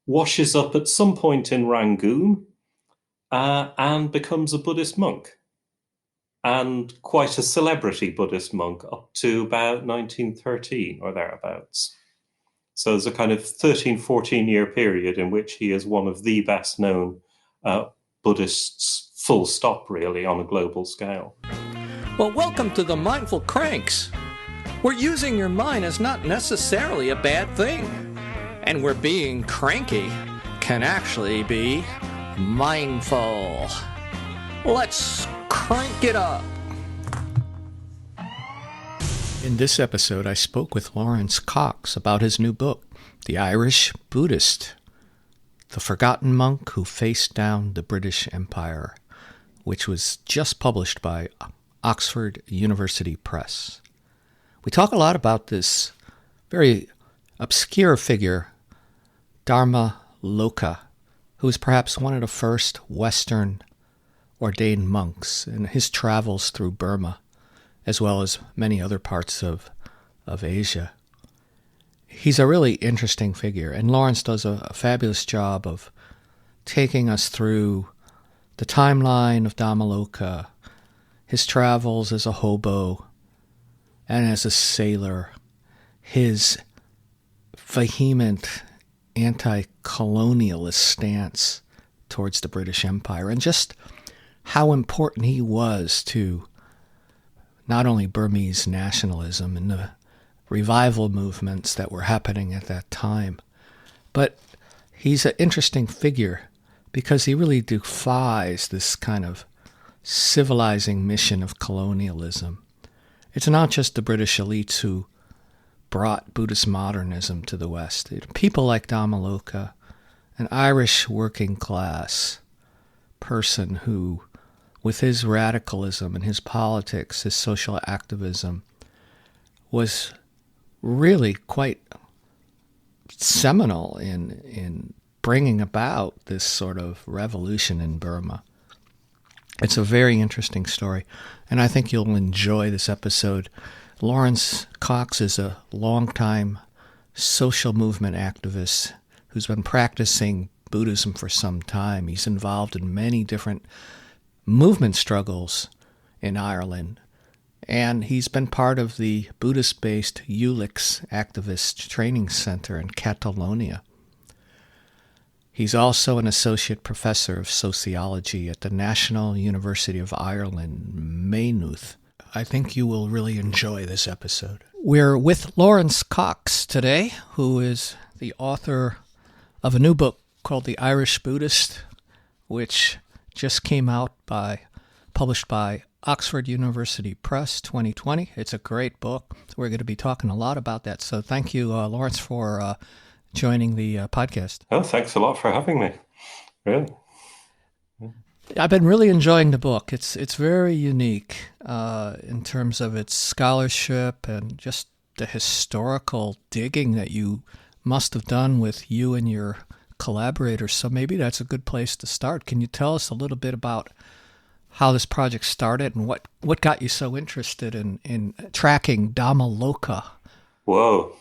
washes up at some point in Rangoon, and becomes a Buddhist monk, and quite a celebrity Buddhist monk up to about 1913 or thereabouts. So there's a kind of 13, 14-year period in which he is one of the best known Buddhists, full stop, really, on a global scale. Well, welcome to the Mindful Cranks, where using your mind is not necessarily a bad thing, and where being cranky can actually be mindful. Let's crank it up. In this episode, I spoke with Laurence Cox about his new book, The Irish Buddhist, The Forgotten Monk Who Faced Down the British Empire, which was just published by Oxford University Press. We talk a lot about this very obscure figure, Dhammaloka, who was perhaps one of the first Western ordained monks in his travels through Burma, as well as many other parts of Asia. He's a really interesting figure, and Laurence does a fabulous job of taking us through the timeline of Dhammaloka, his travels as a hobo and as a sailor, his vehement anti-colonialist stance towards the British Empire, and just how important he was to not only Burmese nationalism and the revival movements that were happening at that time, but he's an interesting figure because he really defies this kind of civilizing mission of colonialism. It's not just the British elites who brought Buddhist modernism to the West. People like Dhammaloka, an Irish working class person who, with his radicalism and his politics, his social activism, was really quite seminal in bringing about this sort of revolution in Burma. It's a very interesting story, and I think you'll enjoy this episode. Laurence Cox is a longtime social movement activist who's been practicing Buddhism for some time. He's involved in many different movement struggles in Ireland, and he's been part of the Buddhist-based Ulex activist training center in Catalonia. He's also an Associate Professor of Sociology at the National University of Ireland, Maynooth. I think you will really enjoy this episode. We're with Laurence Cox today, who is the author of a new book called The Irish Buddhist, which just came out published by Oxford University Press 2020. It's a great book. We're going to be talking a lot about that. So thank you, Laurence, for joining the podcast. Oh, thanks a lot for having me. Really. I've been really enjoying the book. It's very unique in terms of its scholarship and just the historical digging that you must have done with you and your collaborators. So maybe that's a good place to start. Can you tell us a little bit about how this project started and what got you so interested in tracking Dhammaloka? Whoa.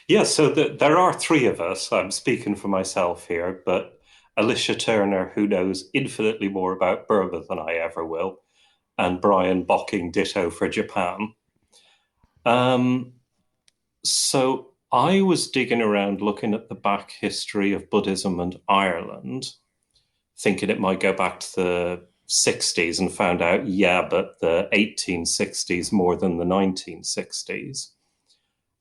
Yeah, so there are three of us. I'm speaking for myself here, but Alicia Turner, who knows infinitely more about Burma than I ever will, and Brian Bocking, ditto for Japan. So I was digging around looking at the back history of Buddhism and Ireland, thinking it might go back to the 60s, and found out, but the 1860s more than the 1960s.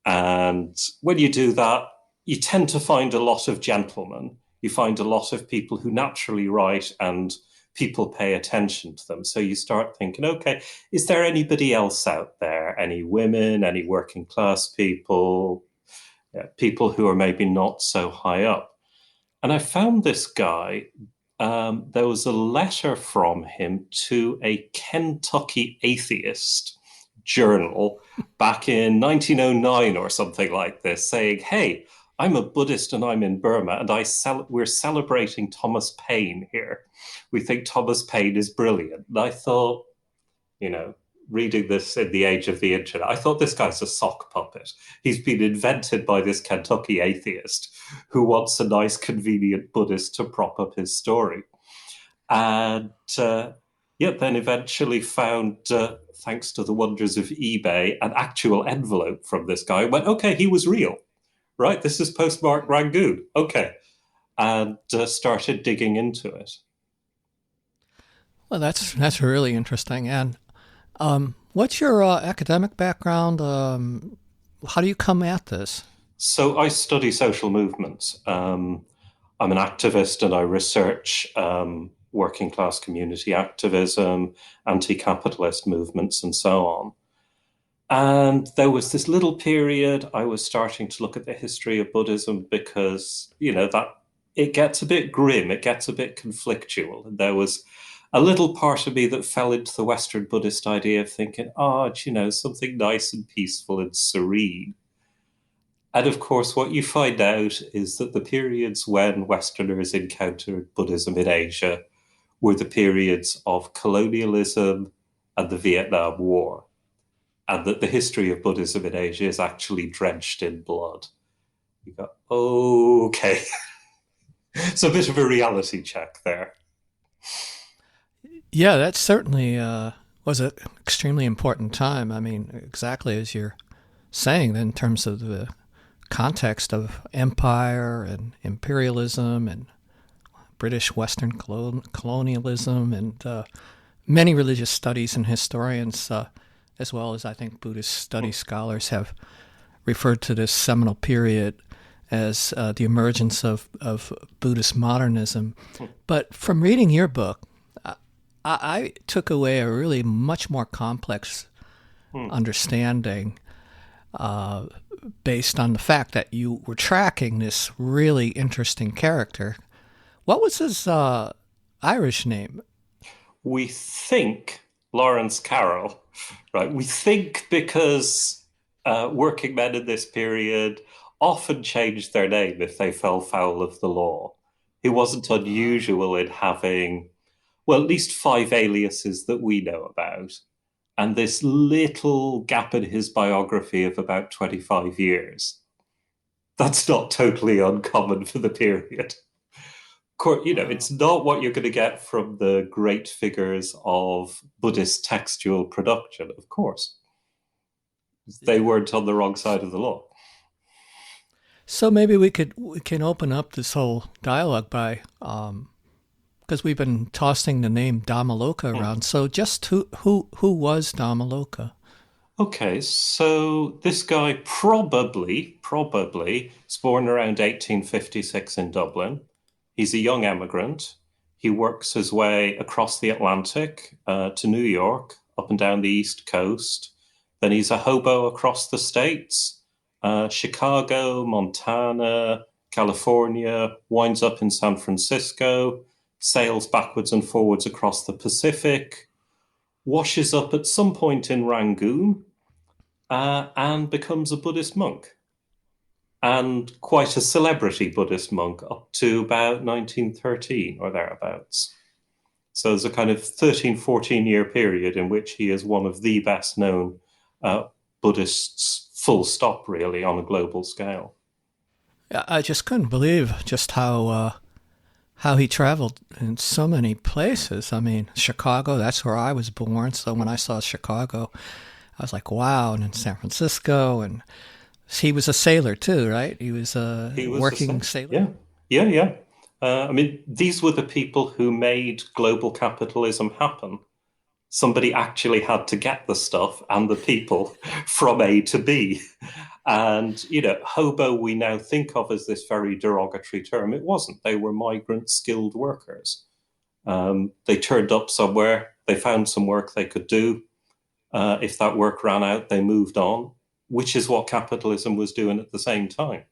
And when you do that, you tend to find a lot of gentlemen. You find a lot of people who naturally write and people pay attention to them. So you start thinking, okay, is there anybody else out there? Any women, any working class people, people who are maybe not so high up? And I found this guy. There was a letter from him to a Kentucky atheist journal back in 1909 or something like this, saying, hey, I'm a Buddhist and I'm in Burma, and we're celebrating Thomas Paine here. We think Thomas Paine is brilliant. And I thought, reading this in the age of the internet, I thought this guy's a sock puppet. He's been invented by this Kentucky atheist who wants a nice, convenient Buddhist to prop up his story. And then eventually found, thanks to the wonders of eBay, an actual envelope from this guy. Went, okay, he was real, right? This is postmarked Rangoon. Okay. And started digging into it. Well, that's really interesting. And what's your academic background? How do you come at this? So I study social movements. I'm an activist and I research working class community activism, anti-capitalist movements, and so on. And there was this little period I was starting to look at the history of Buddhism because, that it gets a bit grim, it gets a bit conflictual. And there was a little part of me that fell into the Western Buddhist idea of thinking, something nice and peaceful and serene. And of course, what you find out is that the periods when Westerners encountered Buddhism in Asia were the periods of colonialism and the Vietnam War, and that the history of Buddhism in Asia is actually drenched in blood. You go, okay. It's a bit of a reality check there. Yeah, that certainly was an extremely important time. I mean, exactly as you're saying, in terms of the context of empire and imperialism and British Western colonialism and many religious studies and historians, as well as I think Buddhist study scholars, have referred to this seminal period as the emergence of Buddhist modernism. But from reading your book, I took away a really much more complex understanding based on the fact that you were tracking this really interesting character. What was his Irish name? We think Laurence Cox, right? We think because working men in this period often changed their name if they fell foul of the law. He wasn't unusual in having, at least 5 aliases that we know about. And this little gap in his biography of about 25 years. That's not totally uncommon for the period. It's not what you're going to get from the great figures of Buddhist textual production, of course. They weren't on the wrong side of the law. So maybe we can open up this whole dialogue by, because we've been tossing the name Dhammaloka around. So just who was Dhammaloka? Okay, so this guy probably was born around 1856 in Dublin. He's a young emigrant. He works his way across the Atlantic to New York, up and down the East Coast. Then he's a hobo across the states, Chicago, Montana, California, winds up in San Francisco, sails backwards and forwards across the Pacific, washes up at some point in Rangoon, and becomes a Buddhist monk. And quite a celebrity Buddhist monk up to about 1913 or thereabouts. So there's a kind of 13, 14-year period in which he is one of the best known Buddhists, full stop, really, on a global scale. I just couldn't believe just how he traveled in so many places. I mean, Chicago, that's where I was born. So when I saw Chicago, I was like, wow. And in San Francisco, and he was a sailor too, right? He was a working sailor. Yeah. These were the people who made global capitalism happen. Somebody actually had to get the stuff and the people from A to B. And, hobo we now think of as this very derogatory term. It wasn't. They were migrant skilled workers. They turned up somewhere. They found some work they could do. If that work ran out, they moved on, which is what capitalism was doing at the same time.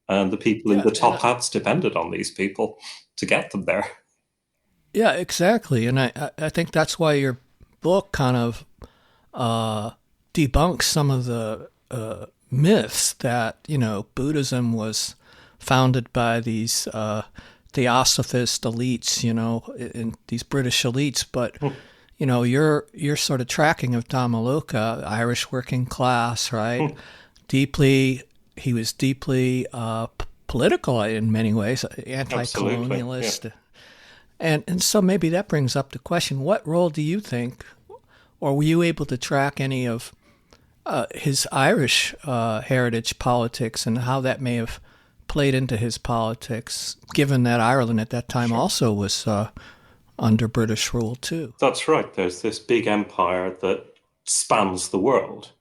And the people in the top hats depended on these people to get them there. Yeah, exactly. And I think that's why your book kind of debunks some of the myths that, Buddhism was founded by these theosophist elites, in these British elites. But, you're sort of tracking of Dhammaloka, Irish working class, right? Deeply, he was deeply political in many ways, anti-colonialist. Yeah. And so maybe that brings up the question, what role do you think, or were you able to track any of his Irish heritage politics and how that may have played into his politics, given that Ireland at that time also was under British rule too? That's right. There's this big empire that spans the world,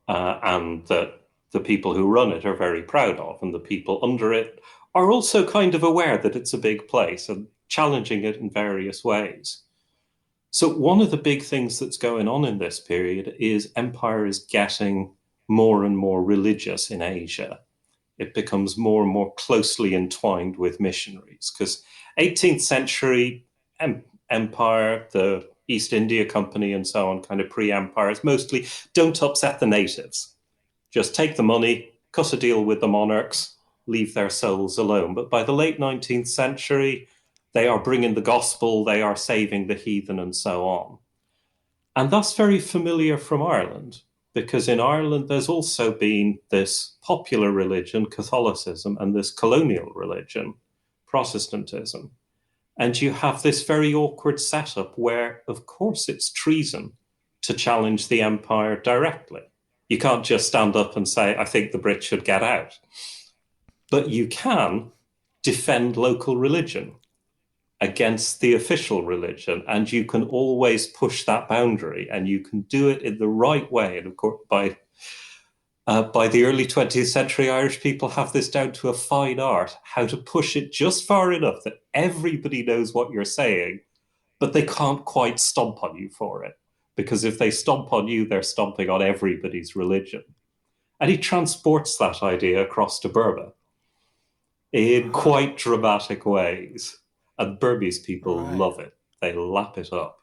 and that the people who run it are very proud of, and the people under it are also kind of aware that it's a big place and challenging it in various ways. So one of the big things that's going on in this period is empire is getting more and more religious in Asia. It becomes more and more closely entwined with missionaries because 18th century empire, the East India Company and so on, kind of pre-empires, mostly don't upset the natives. Just take the money, cut a deal with the monarchs, leave their souls alone. But by the late 19th century, they are bringing the gospel, they are saving the heathen and so on. And that's very familiar from Ireland, because in Ireland, there's also been this popular religion, Catholicism, and this colonial religion, Protestantism. And you have this very awkward setup where, of course, it's treason to challenge the empire directly. You can't just stand up and say, I think the Brits should get out. But you can defend local religion against the official religion, and you can always push that boundary, and you can do it in the right way. And of course, by the early 20th century, Irish people have this down to a fine art, how to push it just far enough that everybody knows what you're saying, but they can't quite stomp on you for it. Because if they stomp on you, they're stomping on everybody's religion. And he transports that idea across to Burma in quite dramatic ways. And Burmese people love it. They lap it up.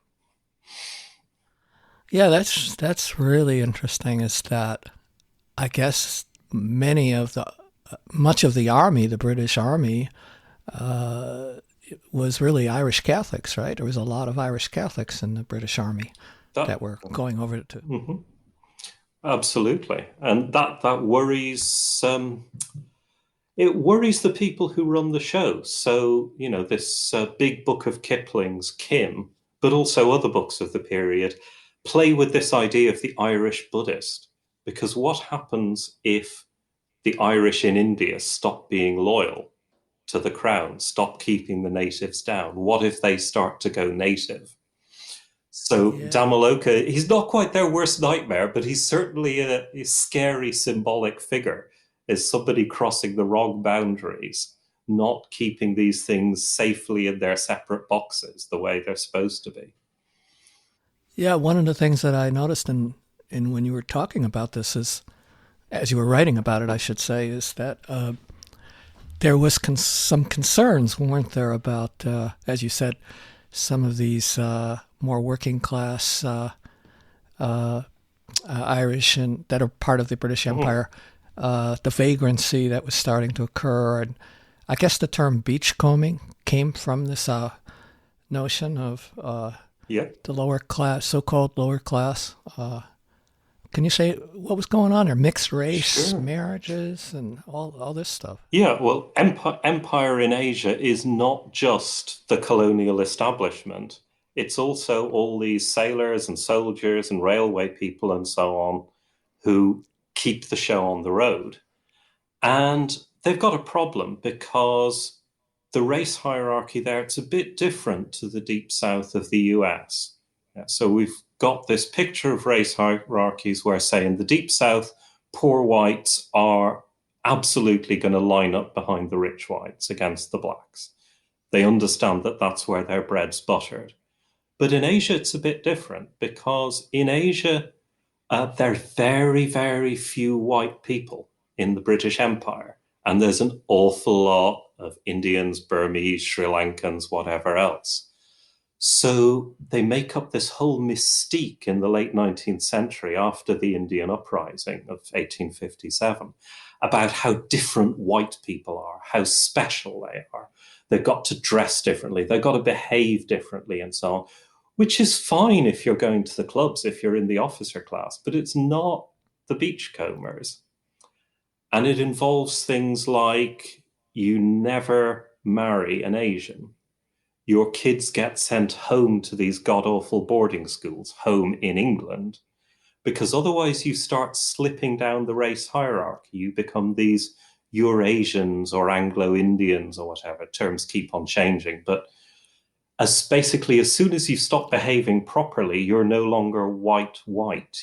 Yeah, that's really interesting, is that I guess much of the army, the British army, was really Irish Catholics, right? There was a lot of Irish Catholics in the British army that were going over to. Mm-hmm. Absolutely. And that worries... it worries the people who run the show. So, this big book of Kipling's, Kim, but also other books of the period, play with this idea of the Irish Buddhist. Because what happens if the Irish in India stop being loyal to the crown, stop keeping the natives down? What if they start to go native? So Dhammaloka, he's not quite their worst nightmare, but he's certainly a scary symbolic figure. Is somebody crossing the wrong boundaries, not keeping these things safely in their separate boxes the way they're supposed to be. Yeah, one of the things that I noticed in when you were talking about this is, as you were writing about it, I should say, is that there was some concerns, weren't there, about, as you said, some of these more working class Irish and that are part of the British Empire. The vagrancy that was starting to occur. And I guess the term beachcombing came from this notion of the lower class, so-called lower class. Can you say what was going on there? Mixed race marriages and all this stuff. Yeah, well, empire in Asia is not just the colonial establishment. It's also all these sailors and soldiers and railway people and so on who keep the show on the road. And they've got a problem because the race hierarchy there, it's a bit different to the deep south of the US. So we've got this picture of race hierarchies where, say, in the deep south, poor whites are absolutely going to line up behind the rich whites against the blacks. They understand that that's where their bread's buttered. But in Asia, it's a bit different because in Asia, there are very, very few white people in the British Empire. And there's an awful lot of Indians, Burmese, Sri Lankans, whatever else. So they make up this whole mystique in the late 19th century after the Indian Uprising of 1857 about how different white people are, how special they are. They've got to dress differently. They've got to behave differently and so on. which is fine if you're going to the clubs, if you're in the officer class, but it's not the beachcombers. And it involves things like you never marry an Asian. Your kids get sent home to these god awful boarding schools, home in England, because otherwise you start slipping down the race hierarchy. You become these Eurasians or Anglo-Indians or whatever. Terms keep on changing. But as soon as you stop behaving properly, you're no longer white.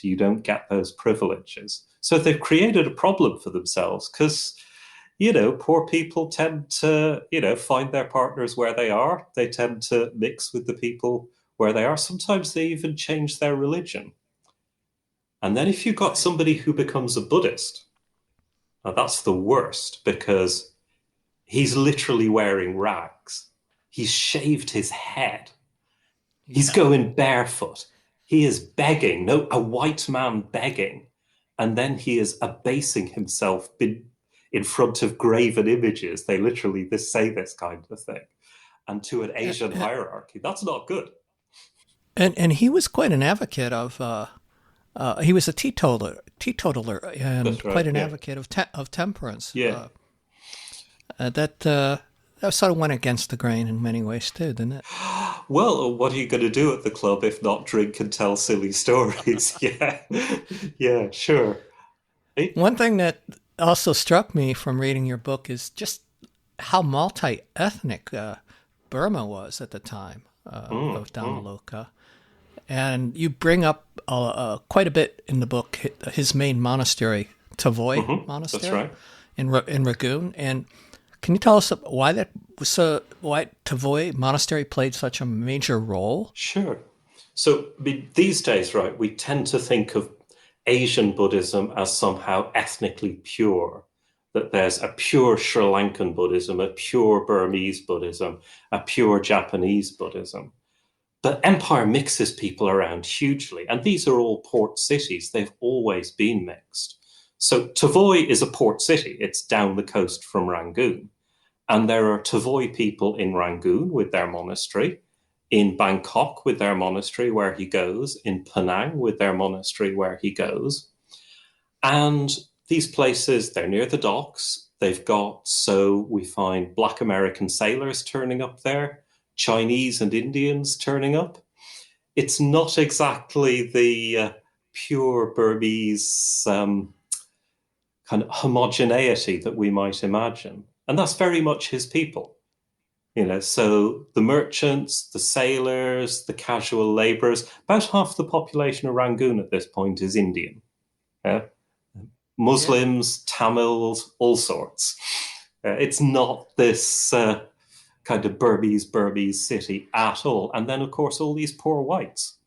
You don't get those privileges. So they've created a problem for themselves because, poor people tend to, find their partners where they are. They tend to mix with the people where they are. Sometimes they even change their religion. And then if you've got somebody who becomes a Buddhist, now that's the worst because he's literally wearing rags. He's shaved his head. He's going barefoot. He is begging, a white man begging. And then he is abasing himself in front of graven images. They literally say this kind of thing. And to an Asian hierarchy, that's not good. And he was quite an advocate of, he was a teetotaler and right, quite an advocate of temperance. Yeah. That sort of went against the grain in many ways too, didn't it? Well, what are you going to do at the club if not drink and tell silly stories? Yeah, sure. One thing that also struck me from reading your book is just how multi-ethnic Burma was at the time of Dhammaloka. And you bring up quite a bit in the book his main monastery, Tavoy Monastery, that's right, in Rangoon. And can you tell us why Tavoy Monastery played such a major role? Sure. So these days, right, we tend to think of Asian Buddhism as somehow ethnically pure, that there's a pure Sri Lankan Buddhism, a pure Burmese Buddhism, a pure Japanese Buddhism. But empire mixes people around hugely, and these are all port cities. They've always been mixed. So Tavoy is a port city. It's down the coast from Rangoon. And there are Tavoy people in Rangoon with their monastery, in Bangkok with their monastery where he goes, in Penang with their monastery where he goes. And these places, they're near the docks. They've got, so we find Black American sailors turning up there, Chinese and Indians turning up. It's not exactly the pure Burmese kind of homogeneity that we might imagine. And that's very much his people. So the merchants, the sailors, the casual laborers, about half the population of Rangoon at this point is Indian. Yeah? Muslims, Tamils, all sorts. It's not this kind of Burmese city at all. And then, of course, all these poor whites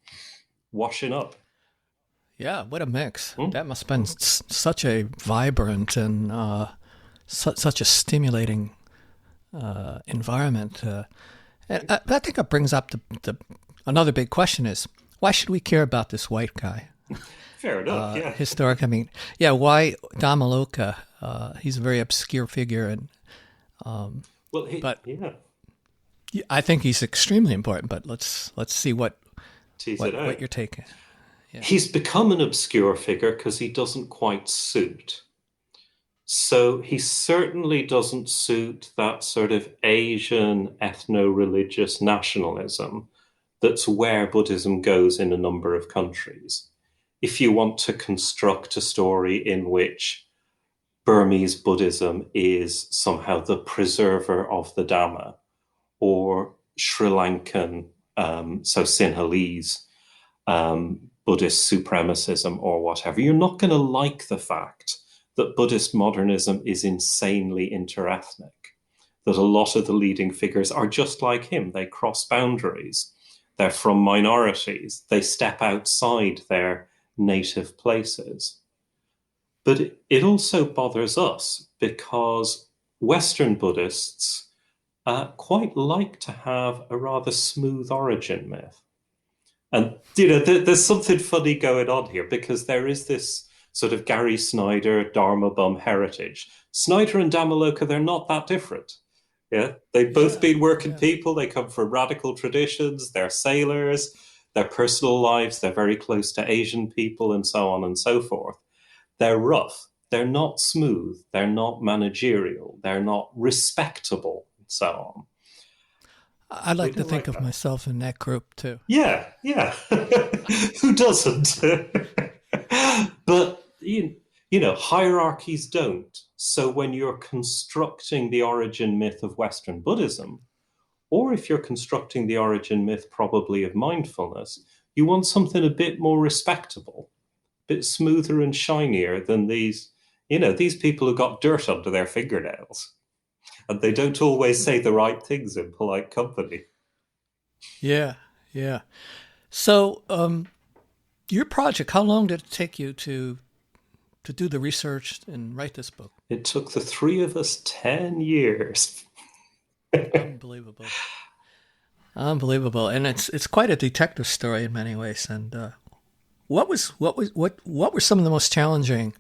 washing up. Yeah, what a mix. That must have been such a vibrant and such a stimulating environment. And I think it brings up another big question is, why should we care about this white guy? Fair enough, yeah. Historic, why Dhammaloka? He's a very obscure figure. And I think he's extremely important, but let's see what you're taking. Yeah. He's become an obscure figure because he doesn't quite suit. So he certainly doesn't suit that sort of Asian ethno-religious nationalism that's where Buddhism goes in a number of countries. If you want to construct a story in which Burmese Buddhism is somehow the preserver of the Dhamma, or Sri Lankan, so Sinhalese, Buddhist supremacism or whatever, you're not going to like the fact that Buddhist modernism is insanely interethnic, that a lot of the leading figures are just like him. They cross boundaries. They're from minorities. They step outside their native places. But it also bothers us because Western Buddhists quite like to have a rather smooth origin myth. And, there's something funny going on here because there is this sort of Gary Snyder, Dharma bum heritage. Snyder and Dhammaloka, they're not that different. Yeah, they've both been working people. They come from radical traditions. They're sailors. their personal lives, they're very close to Asian people and so on and so forth. They're rough. They're not smooth. They're not managerial. They're not respectable, and so on. I We like to don't think like of that. myself in that group too. Yeah, yeah. Who doesn't? But, hierarchies don't. So when you're constructing the origin myth of Western Buddhism, or if you're constructing the origin myth probably of mindfulness, you want something a bit more respectable, a bit smoother and shinier than these people who got dirt under their fingernails. And they don't always say the right things in polite company. Yeah, yeah. So, your project, how long did it take you to do the research and write this book? It took the three of us 10 years. Unbelievable. Unbelievable. And it's quite a detective story in many ways. And what were some of the most challenging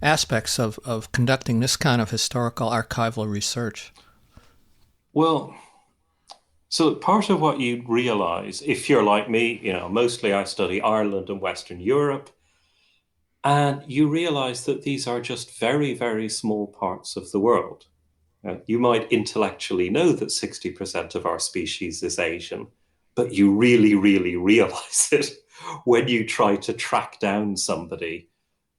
aspects of conducting this kind of historical archival research? Well, so part of what you realize, if you're like me, mostly I study Ireland and Western Europe, and you realize that these are just very, very small parts of the world. You might intellectually know that 60% of our species is Asian, but you really, really realize it when you try to track down somebody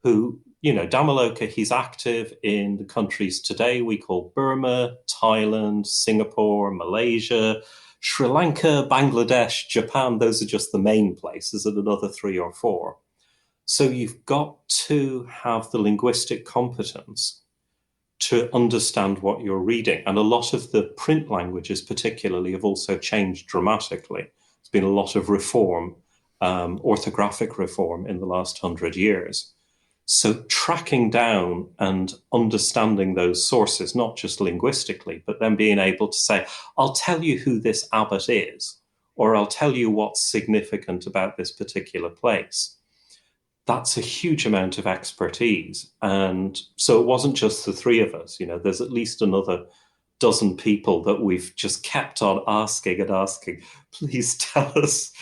who, Dhammaloka, he's active in the countries today we call Burma, Thailand, Singapore, Malaysia, Sri Lanka, Bangladesh, Japan. Those are just the main places, and another three or four. So you've got to have the linguistic competence to understand what you're reading. And a lot of the print languages particularly have also changed dramatically. There's been a lot of reform, orthographic reform in the last 100 years. So tracking down and understanding those sources, not just linguistically, but then being able to say, I'll tell you who this abbot is, or I'll tell you what's significant about this particular place. That's a huge amount of expertise. And so it wasn't just the three of us, there's at least another dozen people that we've just kept on asking and asking, please tell us,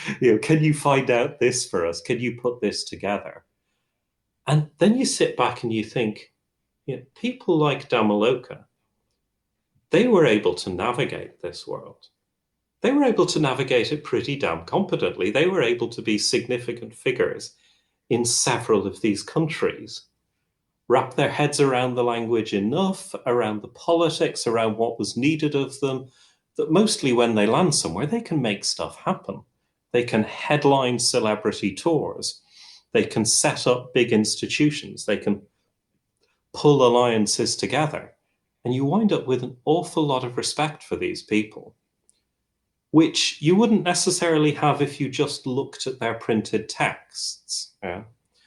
can you find out this for us? Can you put this together? And then you sit back and you think, people like Dhammaloka, they were able to navigate this world. They were able to navigate it pretty damn competently. They were able to be significant figures in several of these countries, wrap their heads around the language enough, around the politics, around what was needed of them, that mostly when they land somewhere, they can make stuff happen. They can headline celebrity tours. They can set up big institutions. They can pull alliances together. And you wind up with an awful lot of respect for these people, which you wouldn't necessarily have if you just looked at their printed texts. Yeah?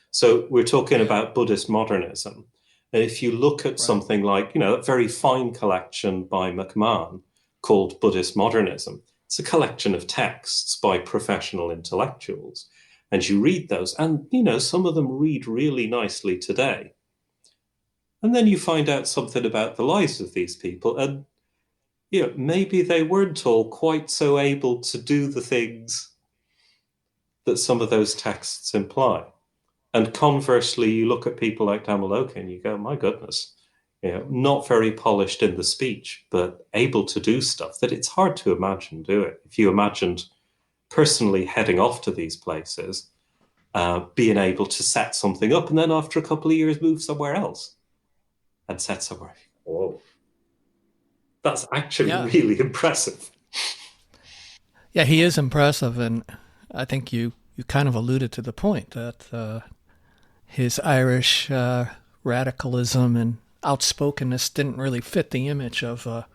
So we're talking about Buddhist modernism. And if you look at something like, a very fine collection by McMahon called Buddhist Modernism, it's a collection of texts by professional intellectuals. And you read those, and, some of them read really nicely today. And then you find out something about the lives of these people, and maybe they weren't all quite so able to do the things that some of those texts imply. And conversely, you look at people like Dhammaloka and you go, my goodness, not very polished in the speech, but able to do stuff that it's hard to imagine doing. If you imagined personally heading off to these places, being able to set something up, and then after a couple of years move somewhere else and set somewhere. Whoa. That's actually really impressive. Yeah, he is impressive, and I think you kind of alluded to the point that his Irish radicalism and outspokenness didn't really fit the image of a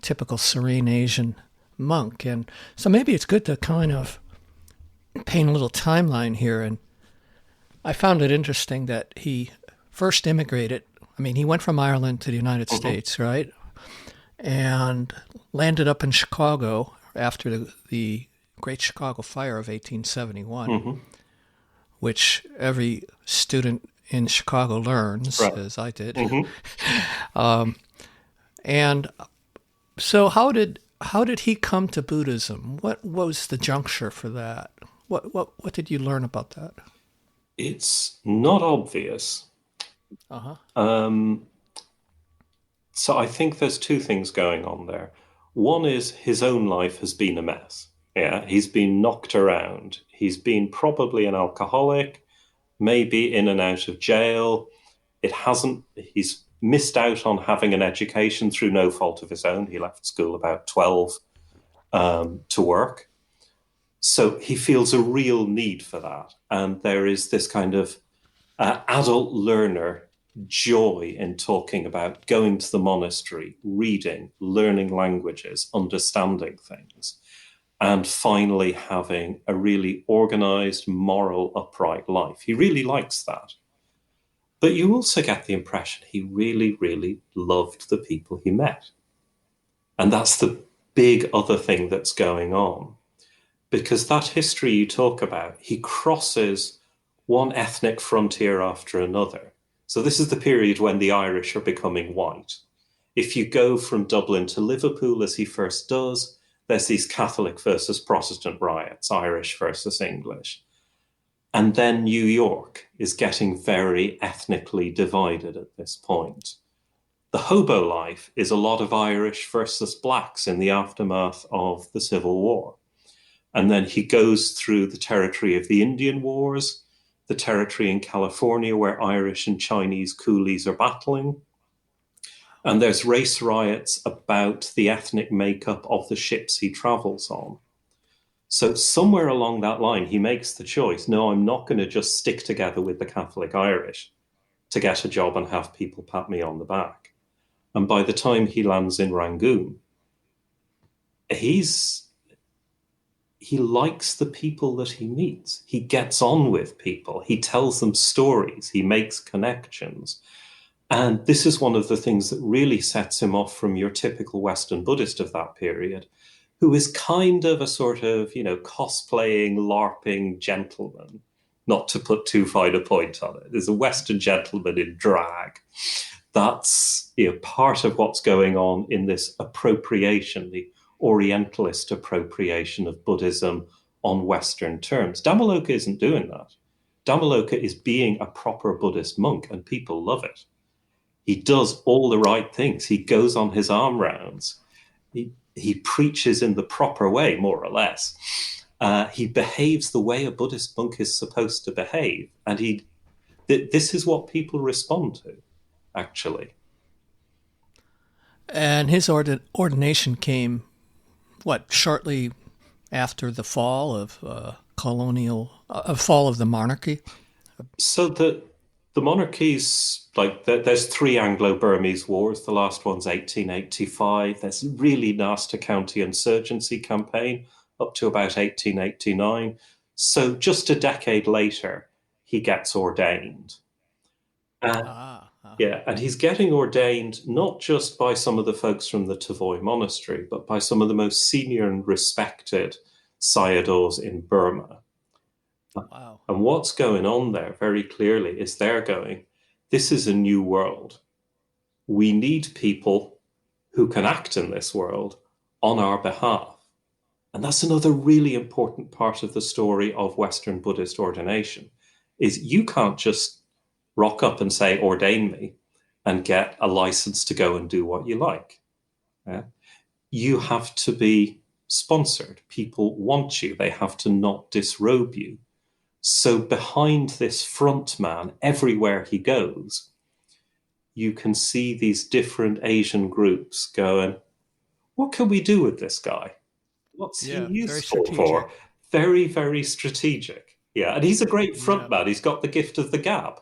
typical serene Asian monk. And so maybe it's good to kind of paint a little timeline here. And I found it interesting that he first immigrated. I mean, he went from Ireland to the United States, right? And landed up in Chicago after the Great Chicago Fire of 1871, which every student in Chicago learns, as I did. And so how did he come to Buddhism? What was the juncture for that? What did you learn about that? It's not obvious. Uh huh. Um, so I think there's two things going on there. One is his own life has been a mess. Yeah, he's been knocked around. He's been probably an alcoholic, maybe in and out of jail. He's missed out on having an education through no fault of his own. He left school about 12 to work. So he feels a real need for that. And there is this kind of adult learner joy in talking about going to the monastery, reading, learning languages, understanding things, and finally having a really organized, moral, upright life. He really likes that. But you also get the impression he really, really loved the people he met. And that's the big other thing that's going on. Because that history you talk about, he crosses one ethnic frontier after another. So this is the period when the Irish are becoming white. If you go from Dublin to Liverpool, as he first does, there's these Catholic versus Protestant riots, Irish versus English. And then New York is getting very ethnically divided at this point. The hobo life is a lot of Irish versus blacks in the aftermath of the Civil War. And then he goes through the territory of the Indian Wars, the territory in California where Irish and Chinese coolies are battling. And there's race riots about the ethnic makeup of the ships he travels on. So somewhere along that line, he makes the choice, no, I'm not going to just stick together with the Catholic Irish to get a job and have people pat me on the back. And by the time he lands in Rangoon, he likes the people that he meets. He gets on with people. He tells them stories. He makes connections. And this is one of the things that really sets him off from your typical Western Buddhist of that period, who is kind of a sort of, cosplaying, LARPing gentleman, not to put too fine a point on it. There's a Western gentleman in drag. That's part of what's going on in this appropriation, the Orientalist appropriation of Buddhism on Western terms. Dhammaloka isn't doing that. Dhammaloka is being a proper Buddhist monk, and people love it. He does all the right things. He goes on his arm rounds. He preaches in the proper way, more or less. He behaves the way a Buddhist monk is supposed to behave. And this is what people respond to, actually. And his ordination came, shortly after the fall of fall of the monarchy? So the monarchies, there's three Anglo-Burmese wars. The last one's 1885. There's a really nasty counter-insurgency campaign up to about 1889. So just a decade later, he gets ordained. Yeah, and he's getting ordained not just by some of the folks from the Tavoy Monastery, but by some of the most senior and respected sayadaws in Burma. Wow. And what's going on there very clearly is they're going, this is a new world. We need people who can act in this world on our behalf. And that's another really important part of the story of Western Buddhist ordination, is you can't just rock up and say, ordain me, and get a license to go and do what you like. Yeah? You have to be sponsored. People want you. They have to not disrobe you. So behind this front man, everywhere he goes, you can see these different Asian groups going, what can we do with this guy? What's he useful for? Very, very strategic. Yeah, and he's a great front man. He's got the gift of the gab.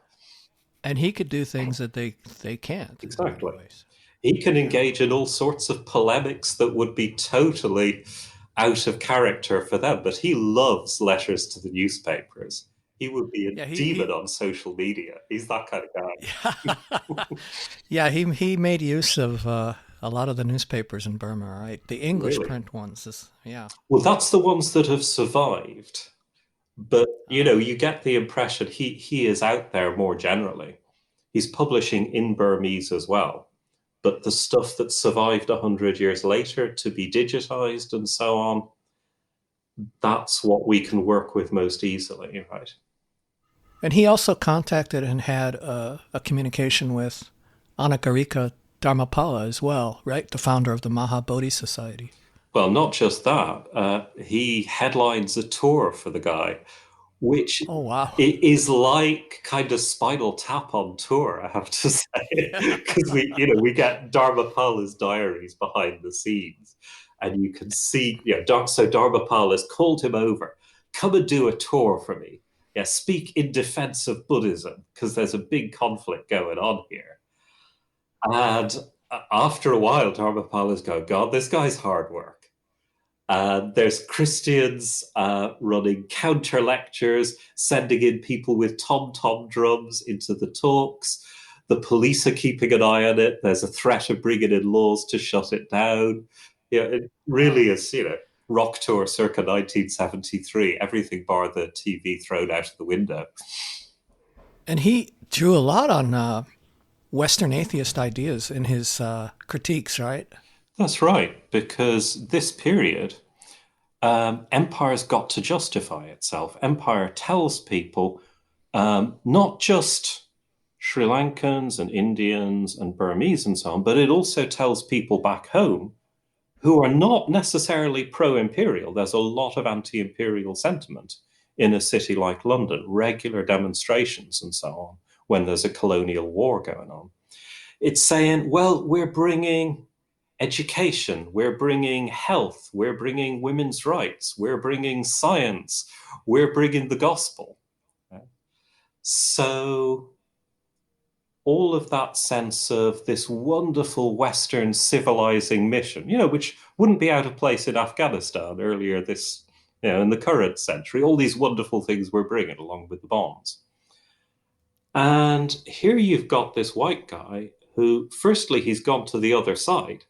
And he could do things that they can't. Exactly. He can engage in all sorts of polemics that would be totally out of character for them, but he loves letters to the newspapers. He would be a demon on social media. He's that kind of guy. Yeah, he made use of a lot of the newspapers in Burma, right? The English print ones. Well, that's the ones that have survived. But, you get the impression he is out there more generally. He's publishing in Burmese as well. But the stuff that survived 100 years later to be digitized and so on, that's what we can work with most easily, right? And he also contacted and had a communication with Anagarika Dharmapala as well, right? The founder of the Mahabodhi Society. Well, not just that, he headlines a tour for the guy, which Oh, wow. is like kind of Spinal Tap on tour, I have to say, Yeah. because we get Dharmapala's diaries behind the scenes, and you can see, so Dharmapala's called him over, come and do a tour for me. Yeah, speak in defense of Buddhism, because there's a big conflict going on here. And after a while, Dharmapala's go, God, this guy's hard work. There's Christians running counter lectures, sending in people with tom-tom drums into the talks. The police are keeping an eye on it. There's a threat of bringing in laws to shut it down. It really Wow. is, rock tour circa 1973, everything bar the TV thrown out of the window. And he drew a lot on Western atheist ideas in his critiques, right? That's right, because this period, empire's got to justify itself. Empire tells people, not just Sri Lankans and Indians and Burmese and so on, but it also tells people back home who are not necessarily pro-imperial. There's a lot of anti-imperial sentiment in a city like London, regular demonstrations and so on, when there's a colonial war going on. It's saying, well, we're bringing education, we're bringing health, we're bringing women's rights, we're bringing science, we're bringing the gospel. So all of that sense of this wonderful Western civilizing mission, which wouldn't be out of place in Afghanistan earlier this, in the current century, all these wonderful things we're bringing along with the bombs. And here you've got this white guy who, firstly, he's gone to the other side.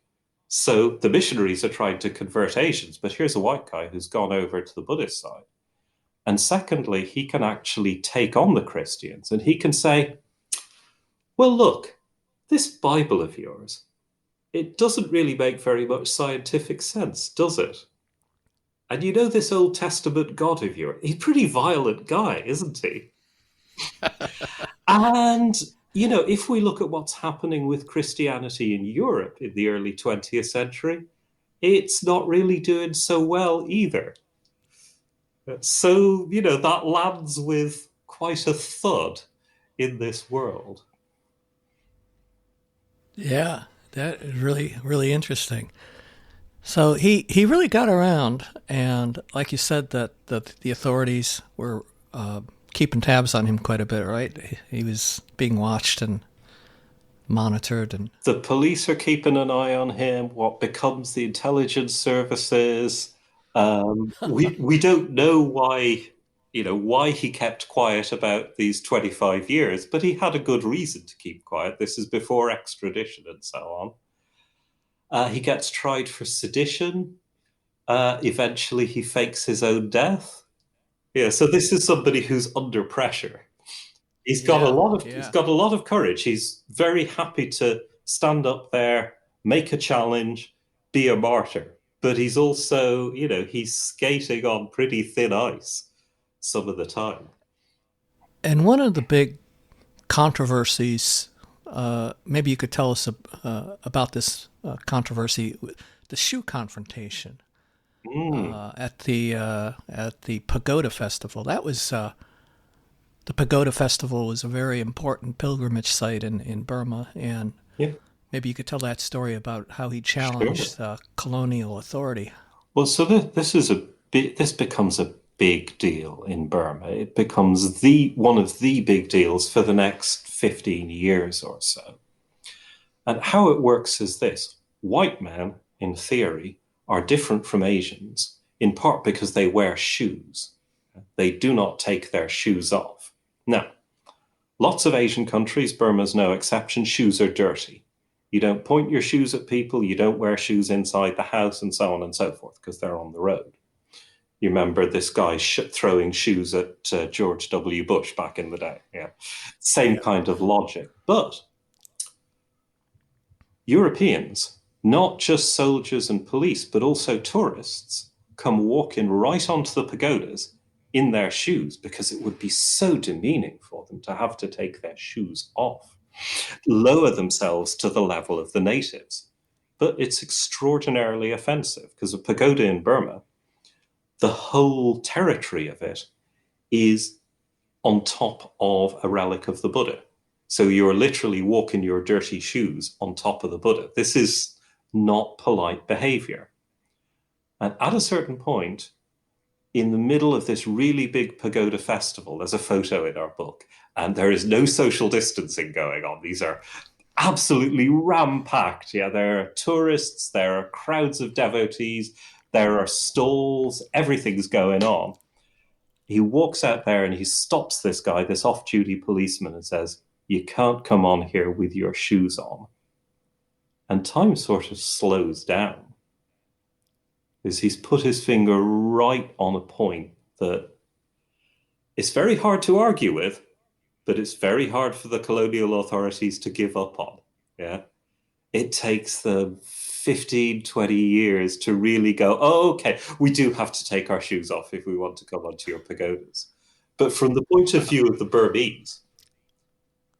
So the missionaries are trying to convert Asians, but here's a white guy who's gone over to the Buddhist side. And secondly, he can actually take on the Christians and he can say, well, look, this Bible of yours, it doesn't really make very much scientific sense, does it? And this Old Testament God of yours, he's a pretty violent guy, isn't he? And, if we look at what's happening with Christianity in Europe in the early 20th century, it's not really doing so well either. So, that lands with quite a thud in this world. Yeah, that is really, really interesting. So he really got around, and like you said, that the authorities were keeping tabs on him quite a bit, right? He was being watched and monitored, and the police are keeping an eye on him. What becomes the intelligence services? We don't know why he kept quiet about these 25 years, but he had a good reason to keep quiet. This is before extradition and so on. He gets tried for sedition. Eventually, he fakes his own death. Yeah, so this is somebody who's under pressure. He's got a lot of courage. He's very happy to stand up there, make a challenge, be a martyr. But he's also, he's skating on pretty thin ice some of the time. And one of the big controversies, maybe you could tell us about this controversy, the shoe confrontation at the Pagoda Festival. That was the Pagoda Festival was a very important pilgrimage site in Burma, and maybe you could tell that story about how he challenged colonial authority. Well, so this becomes a big deal in Burma. It becomes one of the big deals for the next 15 years or so. And how it works is this: white men, in theory, are different from Asians, in part because they wear shoes. They do not take their shoes off. Now, lots of Asian countries, Burma's no exception, shoes are dirty. You don't point your shoes at people, you don't wear shoes inside the house, and so on and so forth, because they're on the road. You remember this guy throwing shoes at George W. Bush back in the day. Yeah, same kind of logic. But Europeans, not just soldiers and police, but also tourists, come walking right onto the pagodas in their shoes, because it would be so demeaning for them to have to take their shoes off, lower themselves to the level of the natives. But it's extraordinarily offensive, because a pagoda in Burma, the whole territory of it is on top of a relic of the Buddha. So you're literally walking your dirty shoes on top of the Buddha. This is not polite behavior. And at a certain point, in the middle of this really big pagoda festival, there's a photo in our book, and there is no social distancing going on. These are absolutely ram-packed. Yeah, there are tourists, there are crowds of devotees, there are stalls, everything's going on. He walks out there and he stops this guy, this off-duty policeman, and says, "You can't come on here with your shoes on." And time sort of slows down, because he's put his finger right on a point that it's very hard to argue with, but it's very hard for the colonial authorities to give up on. Yeah, it takes them 15, 20 years to really go, oh, okay, we do have to take our shoes off if we want to come onto your pagodas. But from the point of view of the Burmese,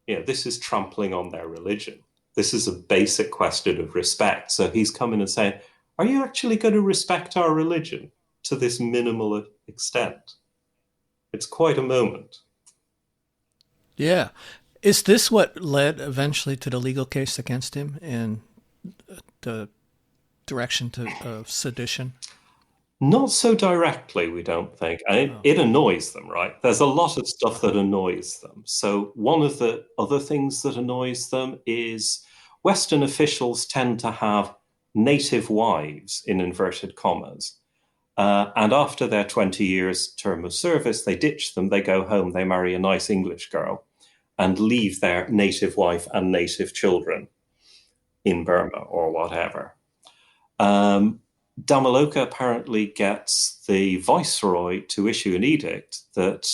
this is trampling on their religion. This is a basic question of respect. So he's coming and saying, are you actually going to respect our religion to this minimal extent? It's quite a moment. Yeah. Is this what led eventually to the legal case against him and the direction of sedition? Not so directly, we don't think. And it annoys them, right? There's a lot of stuff that annoys them. So one of the other things that annoys them is Western officials tend to have native wives, in inverted commas. And after their 20 years term of service, they ditch them, they go home, they marry a nice English girl and leave their native wife and native children in Burma or whatever. Dhammaloka apparently gets the viceroy to issue an edict that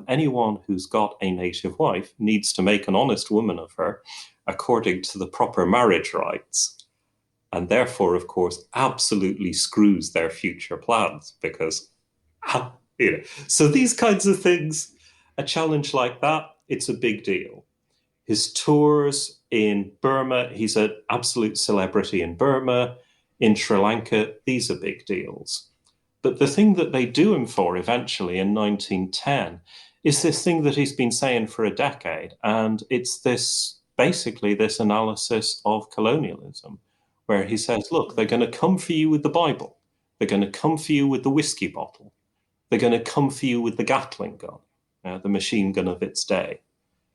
anyone who's got a native wife needs to make an honest woman of her according to the proper marriage rites. And therefore, of course, absolutely screws their future plans, because, So these kinds of things, a challenge like that, it's a big deal. His tours in Burma, he's an absolute celebrity in Burma, in Sri Lanka, these are big deals. But the thing that they do him for eventually in 1910 is this thing that he's been saying for a decade. And it's basically this analysis of colonialism, where he says, look, they're going to come for you with the Bible. They're going to come for you with the whiskey bottle. They're going to come for you with the Gatling gun, the machine gun of its day.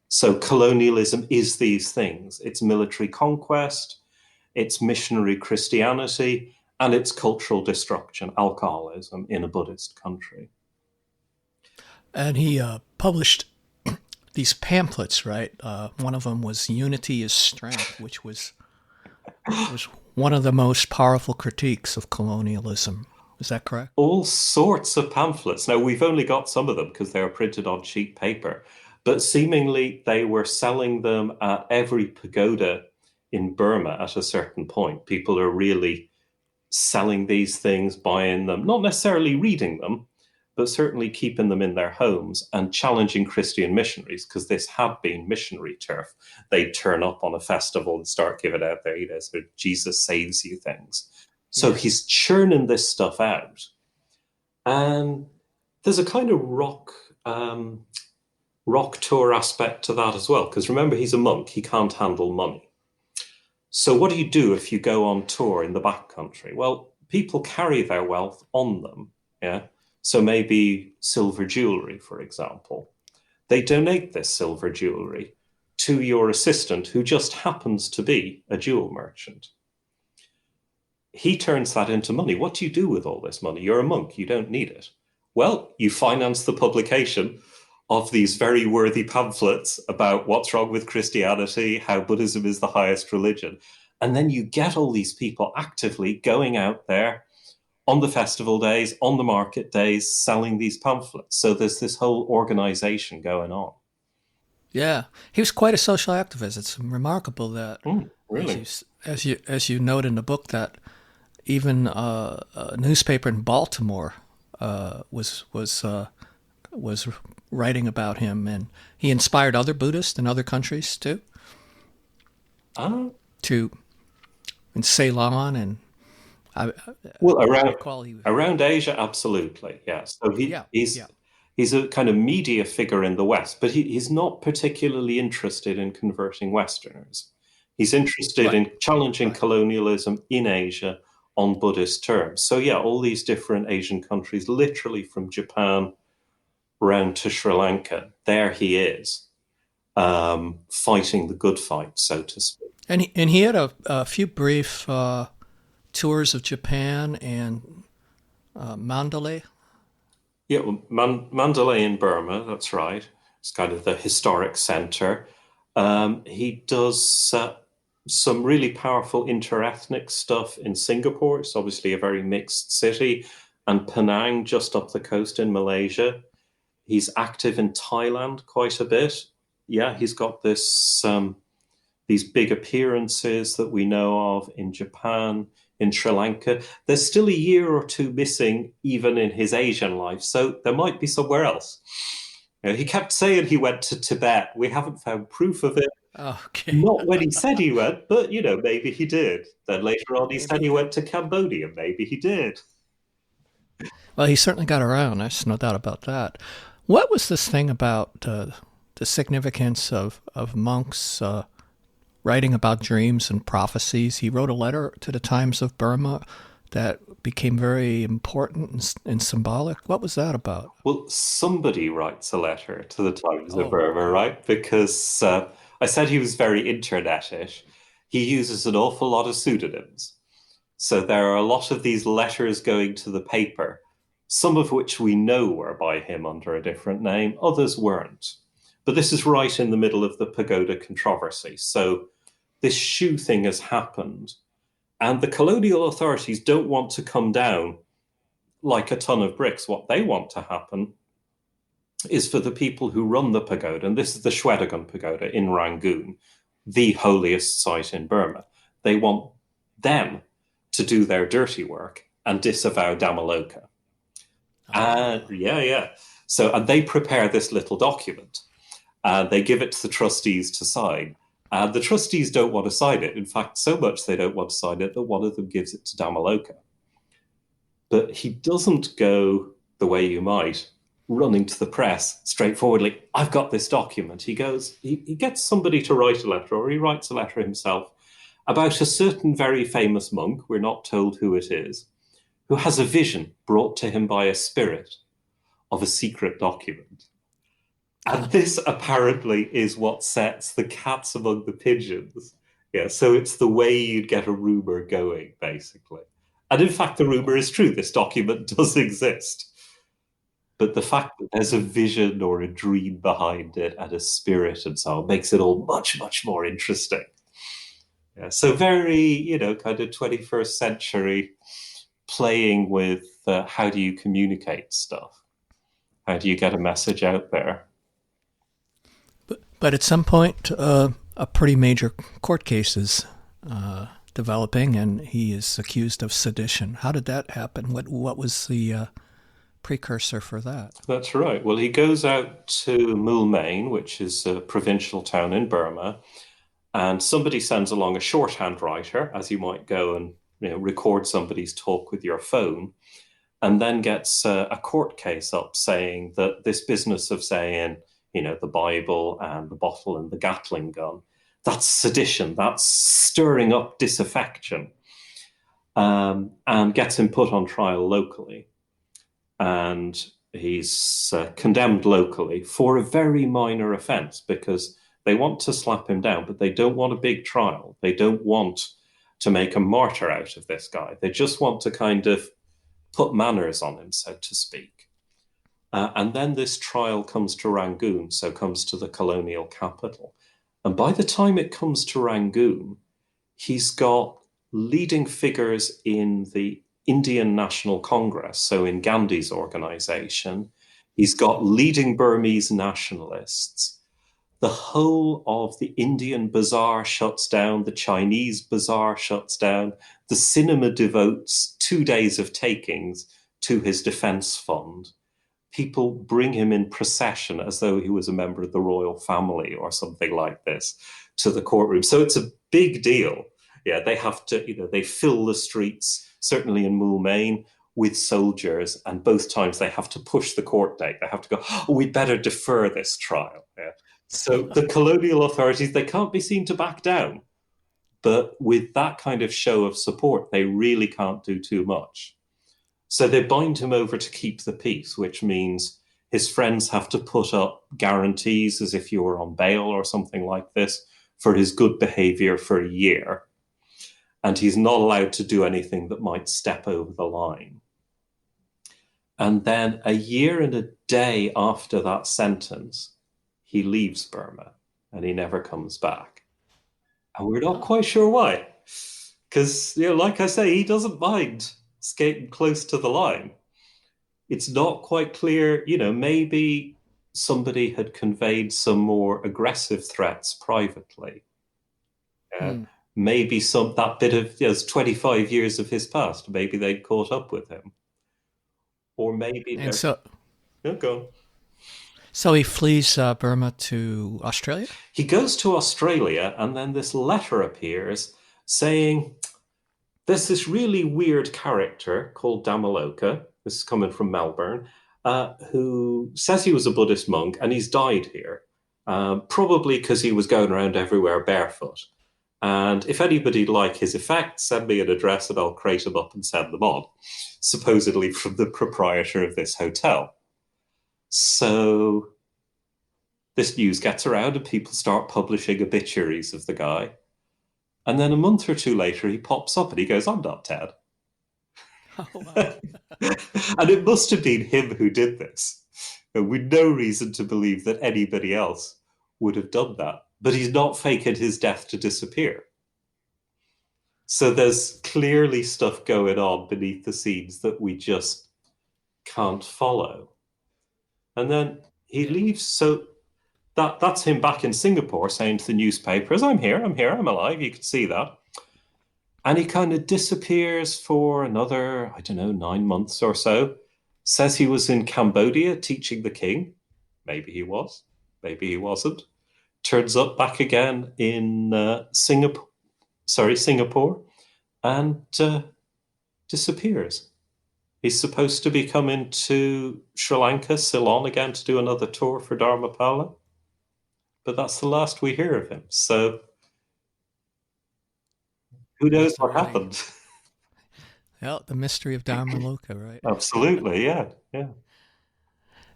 So colonialism is these things. It's military conquest, it's missionary Christianity, and it's cultural destruction, alcoholism in a Buddhist country. And he published these pamphlets, right? One of them was Unity is Strength, which was one of the most powerful critiques of colonialism. Is that correct? All sorts of pamphlets. Now, we've only got some of them because they are printed on cheap paper, but seemingly they were selling them at every pagoda in Burma at a certain point. People are really selling these things, buying them, not necessarily reading them, but certainly keeping them in their homes and challenging Christian missionaries, because this had been missionary turf. They'd turn up on a festival and start giving out their, sort of Jesus saves you things. So he's churning this stuff out. And there's a kind of rock tour aspect to that as well, because remember, he's a monk, he can't handle money. So what do you do if you go on tour in the backcountry? Well, people carry their wealth on them, yeah? So maybe silver jewelry, for example. They donate this silver jewelry to your assistant, who just happens to be a jewel merchant. He turns that into money. What do you do with all this money? You're a monk, you don't need it. Well, you finance the publication of these very worthy pamphlets about what's wrong with Christianity, how Buddhism is the highest religion. And then you get all these people actively going out there on the festival days, on the market days, selling these pamphlets. So there's this whole organization going on. Yeah, he was quite a social activist. It's remarkable that, really, as you note in the book, that even a newspaper in Baltimore was writing about him, and he inspired other Buddhists in other countries too. Uh, To in Ceylon and I, well, I recall he. around Asia, absolutely, yeah. So Yeah, yeah, he's a kind of media figure in the West, but he's not particularly interested in converting Westerners. He's interested right, in challenging right. colonialism in Asia on Buddhist terms. So yeah, all these different Asian countries, literally from Japan round to Sri Lanka, there he is, fighting the good fight, so to speak. And he had a few brief tours of Japan and Mandalay. Yeah, well, Mandalay in Burma, that's right. It's kind of the historic center. He does some really powerful interethnic stuff in Singapore. It's obviously a very mixed city, and Penang, just up the coast in Malaysia. He's active in Thailand quite a bit. Yeah, he's got these big appearances that we know of in Japan, in Sri Lanka. There's still a year or two missing, even in his Asian life. So there might be somewhere else. You know, he kept saying he went to Tibet. We haven't found proof of it. Okay, Not when he said he went, but maybe he did. Then later on, he said maybe. he went to Cambodia. Maybe he did. Well, he certainly got around. There's no doubt about that. What was this thing about the significance of monks writing about dreams and prophecies? He wrote a letter to the Times of Burma that became very important and symbolic. What was that about? Well, somebody writes a letter to the Times of Oh, Burma, okay. right? Because I said he was very internetish. He uses an awful lot of pseudonyms. So there are a lot of these letters going to the paper, some of which we know were by him under a different name, others weren't. But this is right in the middle of the pagoda controversy. So this shoe thing has happened, and the colonial authorities don't want to come down like a ton of bricks. What they want to happen is for the people who run the pagoda, and this is the Shwedagon Pagoda in Rangoon, the holiest site in Burma. They want them to do their dirty work and disavow Dhammaloka. And Ah, yeah, yeah. So, and they prepare this little document and they give it to the trustees to sign. And the trustees don't want to sign it. In fact, so much they don't want to sign it that one of them gives it to Dhammaloka. But he doesn't go the way you might, running to the press straightforwardly. I've got this document. He gets somebody to write a letter, or he writes a letter himself about a certain very famous monk, we're not told who it is, who has a vision brought to him by a spirit of a secret document. And this apparently is what sets the cats among the pigeons. Yeah, so it's the way you'd get a rumor going, basically. And in fact, the rumor is true. This document does exist. But the fact that there's a vision or a dream behind it and a spirit and so on makes it all much, much more interesting. Yeah, so very, kind of 21st century playing with how do you communicate stuff? How do you get a message out there? but at some point, a pretty major court case is developing, and he is accused of sedition. How did that happen? What was the precursor for that? That's right. Well, he goes out to Moulmein, which is a provincial town in Burma, and somebody sends along a shorthand writer, as you might go and record somebody's talk with your phone, and then gets a court case up saying that this business of saying, the Bible and the bottle and the Gatling gun, that's sedition, that's stirring up disaffection, and gets him put on trial locally. And he's condemned locally for a very minor offense because they want to slap him down, but they don't want a big trial. They don't want to make a martyr out of this guy. They just want to kind of put manners on him, so to speak. And then this trial comes to Rangoon, so comes to the colonial capital. And by the time it comes to Rangoon, he's got leading figures in the Indian National Congress, so in Gandhi's organization. He's got leading Burmese nationalists. The whole of the Indian bazaar shuts down, the Chinese bazaar shuts down, the cinema devotes 2 days of takings to his defense fund. People bring him in procession as though he was a member of the royal family or something like this to the courtroom. So it's a big deal. Yeah, they have to, they fill the streets, certainly in Moulmein, with soldiers, and both times they have to push the court date. They have to go, oh, we'd better defer this trial. Yeah. So the colonial authorities, they can't be seen to back down. But with that kind of show of support, they really can't do too much. So they bind him over to keep the peace, which means his friends have to put up guarantees as if you were on bail or something like this for his good behavior for a year. And he's not allowed to do anything that might step over the line. And then a year and a day after that sentence, he leaves Burma and he never comes back. And we're not quite sure why. Because, like I say, he doesn't mind skating close to the line. It's not quite clear, maybe somebody had conveyed some more aggressive threats privately. Maybe that bit of 25 years of his past, maybe they'd caught up with him. Or maybe... And so... go on. So he flees Burma to Australia? He goes to Australia, and then this letter appears saying, there's this really weird character called Dhammaloka, this is coming from Melbourne, who says he was a Buddhist monk, and he's died here, probably because he was going around everywhere barefoot. And if anybody'd like his effects, send me an address and I'll crate them up and send them on, supposedly from the proprietor of this hotel. So this news gets around and people start publishing obituaries of the guy. And then a month or two later, he pops up and he goes, I'm not dead. Oh, wow. And it must have been him who did this, with no reason to believe that anybody else would have done that. But he's not faking his death to disappear. So there's clearly stuff going on beneath the scenes that we just can't follow. And then he leaves. So that's him back in Singapore saying to the newspapers, I'm here, I'm alive. You can see that. And he kind of disappears for another, 9 months or so. Says he was in Cambodia teaching the king. Maybe he was, maybe he wasn't. Turns up back again in Singapore, and disappears. He's supposed to be coming to Sri Lanka, Ceylon again to do another tour for Dhammaloka. But that's the last we hear of him. So who knows what happened? Well, the mystery of Dhammaloka, right? Absolutely, yeah.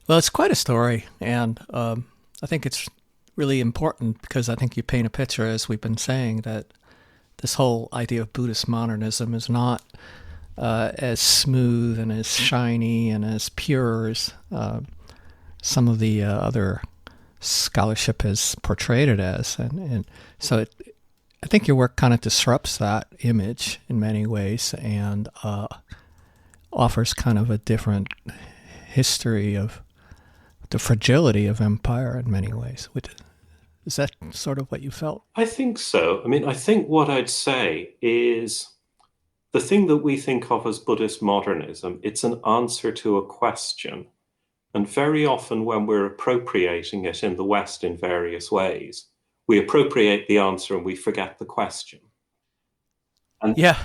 Well, it's quite a story, and I think it's really important because I think you paint a picture, as we've been saying, that this whole idea of Buddhist modernism is not as smooth and as shiny and as pure as some of the other scholarship has portrayed it as. And so I think your work kind of disrupts that image in many ways and offers kind of a different history of the fragility of empire in many ways. Is that sort of what you felt? I think so. I think what I'd say is the thing that we think of as Buddhist modernism, it's an answer to a question. And very often when we're appropriating it in the West in various ways, we appropriate the answer and we forget the question. And, yeah.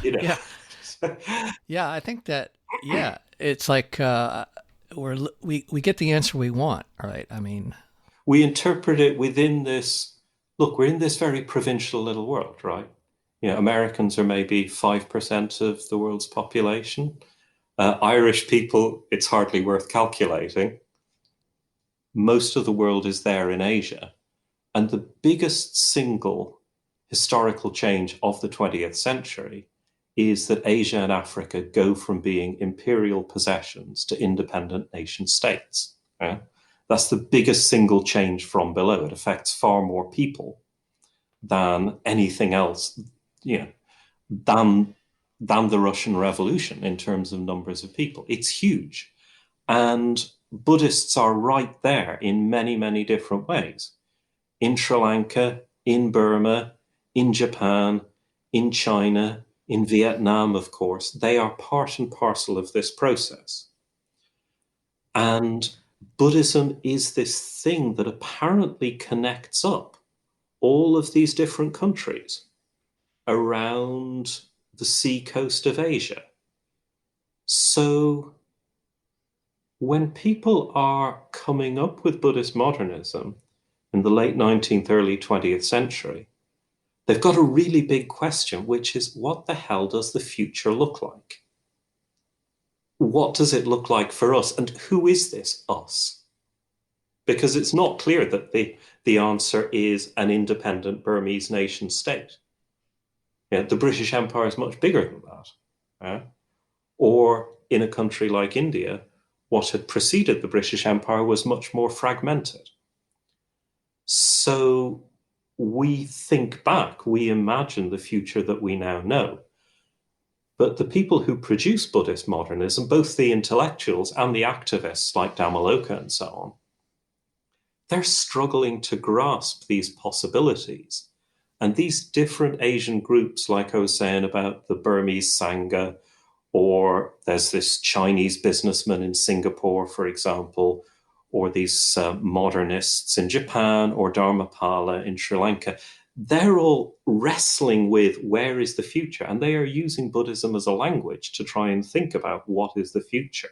Yeah, I think that, it's like we get the answer we want, right? We interpret it within this, look, we're in this very provincial little world, right? Americans are maybe 5% of the world's population. Irish people, it's hardly worth calculating. Most of the world is there in Asia. And the biggest single historical change of the 20th century is that Asia and Africa go from being imperial possessions to independent nation states. Yeah? That's the biggest single change from below. It affects far more people than anything else, than the Russian Revolution in terms of numbers of people. It's huge. And Buddhists are right there in many, many different ways. in Sri Lanka, in Burma, in Japan, in China, in Vietnam, of course. They are part and parcel of this process. And Buddhism is this thing that apparently connects up all of these different countries around the sea coast of Asia. So when people are coming up with Buddhist modernism in the late 19th, early 20th century, they've got a really big question, which is what the hell does the future look like? What does it look like for us? And who is this us? Because it's not clear that the answer is an independent Burmese nation state. The British Empire is much bigger than that. Or in a country like India, what had preceded the British Empire was much more fragmented. So we think back, we imagine the future that we now know. But the people who produce Buddhist modernism, both the intellectuals and the activists like Dhammaloka and so on, they're struggling to grasp these possibilities. And these different Asian groups, like I was saying about the Burmese Sangha, or there's this Chinese businessman in Singapore, for example, or these modernists in Japan, or Dharmapala in Sri Lanka, they're all wrestling with where is the future, and they are using Buddhism as a language to try and think about what is the future.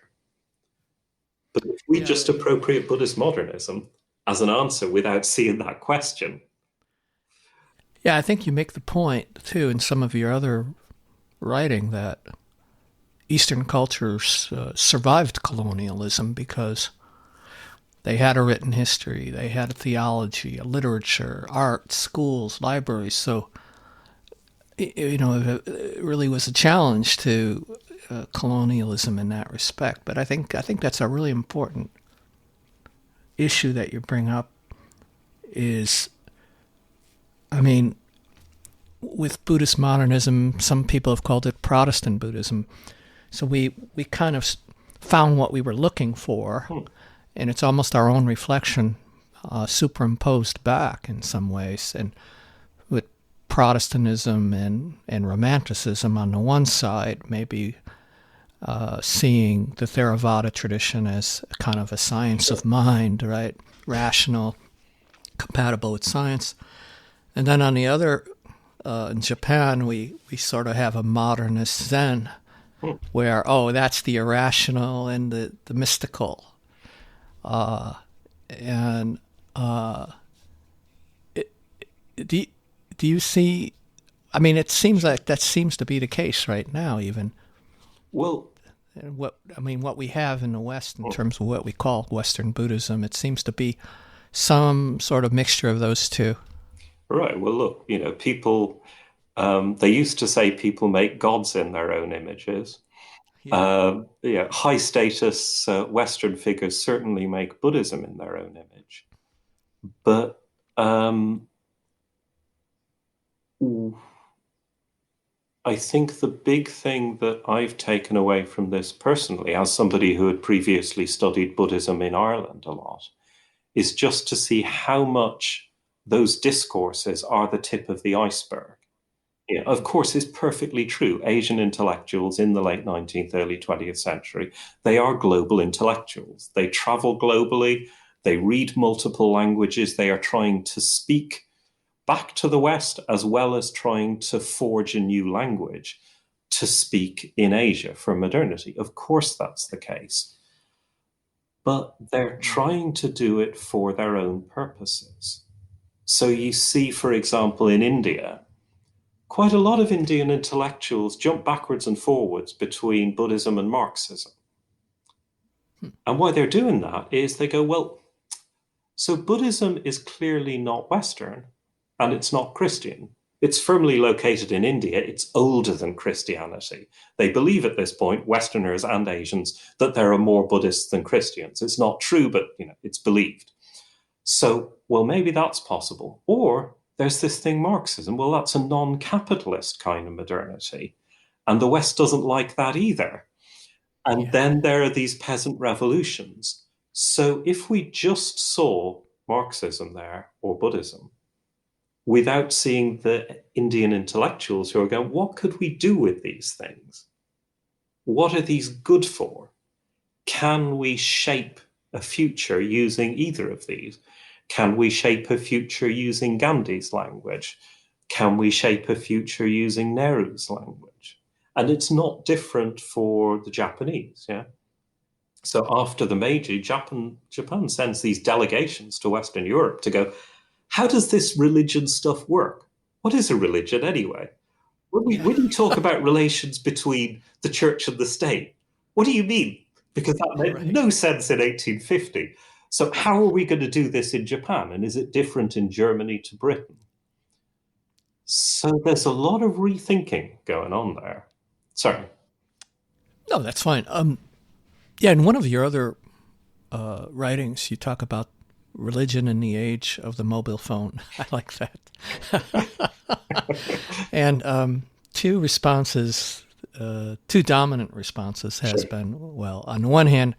But if we just appropriate Buddhist modernism as an answer without seeing that question. Yeah, I think you make the point, too, in some of your other writing that Eastern cultures survived colonialism because they had a written history, they had a theology, a literature, art, schools, libraries. So, it really was a challenge to colonialism in that respect. But I think that's a really important issue that you bring up. Is, with Buddhist modernism, some people have called it Protestant Buddhism. So we kind of found what we were looking for. And it's almost our own reflection superimposed back in some ways. And with Protestantism and Romanticism on the one side, maybe seeing the Theravada tradition as kind of a science of mind, right? Rational, compatible with science. And then on the other, in Japan, we sort of have a modernist Zen where, that's the irrational and the mystical. Do you see? It seems like that seems to be the case right now, even. Well, what we have in the West in terms of what we call Western Buddhism, it seems to be some sort of mixture of those two. Right. Well, look, people. They used to say people make gods in their own images. High status Western figures certainly make Buddhism in their own image. But I think the big thing that I've taken away from this personally, as somebody who had previously studied Buddhism in Ireland a lot, is just to see how much those discourses are the tip of the iceberg. Of course, it's perfectly true. Asian intellectuals in the late 19th, early 20th century, they are global intellectuals. They travel globally. They read multiple languages. They are trying to speak back to the West as well as trying to forge a new language to speak in Asia for modernity. Of course, that's the case. But they're trying to do it for their own purposes. So you see, for example, in India, quite a lot of Indian intellectuals jump backwards and forwards between Buddhism and Marxism. And why they're doing that is they go, well, so Buddhism is clearly not Western and it's not Christian. It's firmly located in India. It's older than Christianity. They believe at this point, Westerners and Asians, that there are more Buddhists than Christians. It's not true, but it's believed. So, well, maybe that's possible. Or there's this thing, Marxism. Well, that's a non-capitalist kind of modernity. And the West doesn't like that either. And then there are these peasant revolutions. So if we just saw Marxism there or Buddhism, without seeing the Indian intellectuals who are going, what could we do with these things? What are these good for? Can we shape a future using either of these? Can we shape a future using Gandhi's language? Can we shape a future using Nehru's language? And it's not different for the Japanese, yeah? So after the Meiji, Japan sends these delegations to Western Europe to go, how does this religion stuff work? What is a religion anyway? When you talk about relations between the church and the state, what do you mean? Because that made no sense in 1850. So how are we going to do this in Japan? And is it different in Germany to Britain? So there's a lot of rethinking going on there. Sorry. No, that's fine. Yeah, in one of your other writings, you talk about religion in the age of the mobile phone. I like that. And two dominant responses has been, well, on the one hand,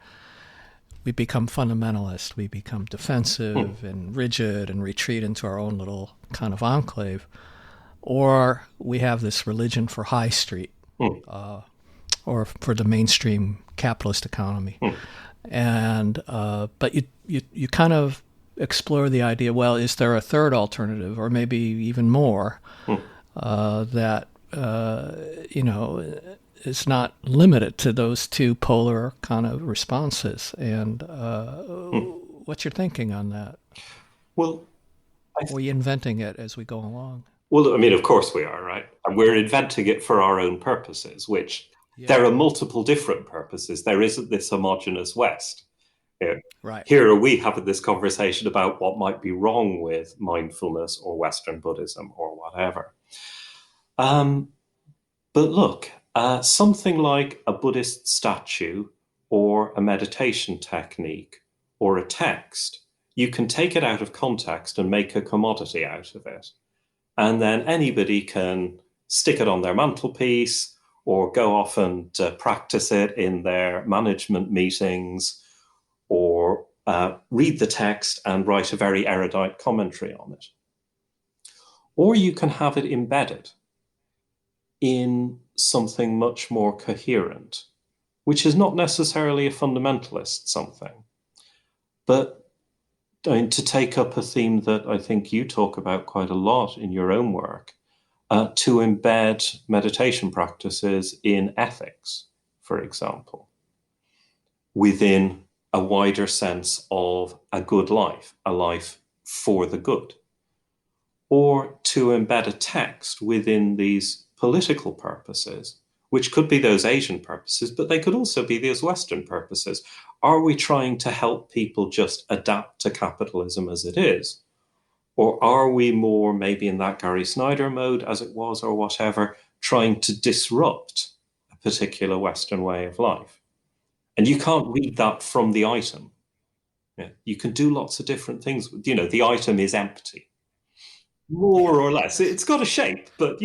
we become fundamentalist, we become defensive and rigid and retreat into our own little kind of enclave, or we have this religion for high street, or for the mainstream capitalist economy. And but you kind of explore the idea, well, is there a third alternative, or maybe even more, that is not limited to those two polar kind of responses? And what's your thinking on that? Well, are we inventing it as we go along? Well, I mean, of course we are, right? And we're inventing it for our own purposes, which there are multiple different purposes. There isn't this homogenous West. Right. Here are we having this conversation about what might be wrong with mindfulness or Western Buddhism or whatever. But look, something like a Buddhist statue or a meditation technique or a text, you can take it out of context and make a commodity out of it. And then anybody can stick it on their mantelpiece or go off and practice it in their management meetings, or read the text and write a very erudite commentary on it. Or you can have it embedded in something much more coherent, which is not necessarily a fundamentalist something. But to take up a theme that I think you talk about quite a lot in your own work, to embed meditation practices in ethics, for example, within a wider sense of a good life, a life for the good, or to embed a text within these political purposes, which could be those Asian purposes, but they could also be those Western purposes. Are we trying to help people just adapt to capitalism as it is? Or are we more maybe in that Gary Snyder mode, as it was, or whatever, trying to disrupt a particular Western way of life? And you can't read that from the item. Yeah. You can do lots of different things. The item is empty, more or less. It's got a shape, but